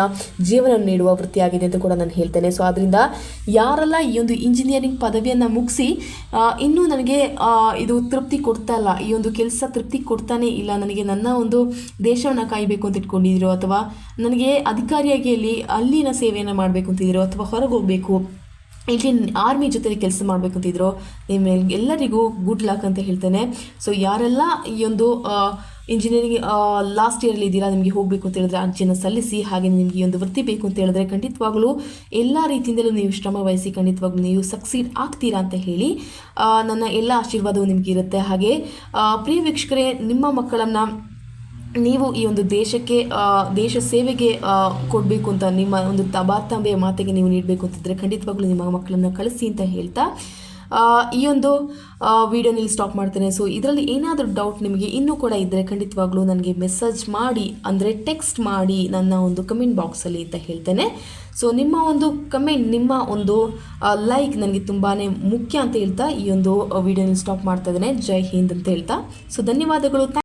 ಜೀವನ ನೀಡುವ ವೃತ್ತಿಯಾಗಿದೆ ಅಂತ ಕೂಡ ನಾನು ಹೇಳ್ತೇನೆ. ಸೊ ಆದ್ದರಿಂದ ಯಾರೆಲ್ಲ ಈ ಒಂದು ಇಂಜಿನಿಯರಿಂಗ್ ಪದವಿಯನ್ನು ಮುಗಿಸಿ ಇನ್ನೂ ನನಗೆ ಇದು ತೃಪ್ತಿ ಕೊಡ್ತಾ ಇಲ್ಲ, ಈ ಒಂದು ಕೆಲಸ ತೃಪ್ತಿ ಕೊಡ್ತಾನೆ ಇಲ್ಲ, ನನಗೆ ನನ್ನ ಒಂದು ದೇಶವನ್ನು ಕಾಯಬೇಕು ಅಂತ ಇಟ್ಕೊಂಡಿದ್ದೀರೋ, ಅಥವಾ ನನಗೆ ಅಧಿಕಾರಿಯಾಗಿ ಅಲ್ಲಿನ ಸೇವೆಯನ್ನು ಮಾಡಬೇಕು ಅಂತಿದ್ದೀರೋ, ಅಥವಾ ಹೊರಗೆ ಹೋಗಬೇಕು, ಇಲ್ಲಿ ಆರ್ಮಿ ಜೊತೆ ಕೆಲಸ ಮಾಡಬೇಕು ಅಂತಿದ್ರು, ಎಲ್ಲರಿಗೂ ಗುಡ್ ಲಕ್ ಅಂತ ಹೇಳ್ತೇನೆ. ಸೊ ಯಾರೆಲ್ಲ ಈ ಒಂದು ಇಂಜಿನಿಯರಿಂಗ್ ಲಾಸ್ಟ್ ಇಯರಲ್ಲಿ ಇದ್ದೀರಾ, ನಿಮಗೆ ಹೋಗಬೇಕು ಅಂತ ಹೇಳಿದ್ರೆ ಅರ್ಜಿಯನ್ನು ಸಲ್ಲಿಸಿ. ಹಾಗೆ ನಿಮಗೆ ಈ ಒಂದು ವೃತ್ತಿ ಬೇಕು ಅಂತ ಹೇಳಿದ್ರೆ ಖಂಡಿತವಾಗ್ಲೂ ಎಲ್ಲ ರೀತಿಯಿಂದಲೂ ನೀವು ಶ್ರಮ ವಹಿಸಿ ಖಂಡಿತವಾಗ್ಲೂ ನೀವು ಸಕ್ಸೀಡ್ ಆಗ್ತೀರಾ ಅಂತ ಹೇಳಿ ನನ್ನ ಎಲ್ಲ ಆಶೀರ್ವಾದವು ನಿಮಗೆ ಇರುತ್ತೆ. ಹಾಗೆ ಪ್ರಿಯ ವೀಕ್ಷಕರೇ, ನಿಮ್ಮ ಮಕ್ಕಳನ್ನು ನೀವು ಈ ಒಂದು ದೇಶಕ್ಕೆ ದೇಶ ಸೇವೆಗೆ ಕೊಡಬೇಕು ಅಂತ ನಿಮ್ಮ ಒಂದು ತಾಂಬೆಯ ಮಾತಿಗೆ ನೀವು ನೀಡಬೇಕು ಅಂತಿದ್ರೆ ಖಂಡಿತವಾಗ್ಲೂ ನಿಮ್ಮ ಮಕ್ಕಳನ್ನು ಕಳಿಸಿ ಅಂತ ಹೇಳ್ತಾ ಈ ಒಂದು ವಿಡಿಯೋನಲ್ಲಿ ಸ್ಟಾಪ್ ಮಾಡ್ತೇನೆ. ಸೊ ಇದರಲ್ಲಿ ಏನಾದರೂ ಡೌಟ್ ನಿಮಗೆ ಇನ್ನೂ ಕೂಡ ಇದ್ದರೆ ಖಂಡಿತವಾಗ್ಲೂ ನನಗೆ ಮೆಸೇಜ್ ಮಾಡಿ, ಅಂದರೆ ಟೆಕ್ಸ್ಟ್ ಮಾಡಿ ನನ್ನ ಒಂದು ಕಮೆಂಟ್ ಬಾಕ್ಸಲ್ಲಿ ಅಂತ ಹೇಳ್ತೇನೆ. ಸೊ ನಿಮ್ಮ ಒಂದು ಕಮೆಂಟ್, ನಿಮ್ಮ ಒಂದು ಲೈಕ್ ನನಗೆ ತುಂಬಾ ಮುಖ್ಯ ಅಂತ ಹೇಳ್ತಾ ಈ ಒಂದು ವಿಡಿಯೋನಲ್ಲಿ ಸ್ಟಾಪ್ ಮಾಡ್ತಾ ಇದ್ದೇನೆ. ಜೈ ಹಿಂದ್ ಅಂತ ಹೇಳ್ತಾ, ಸೊ ಧನ್ಯವಾದಗಳು.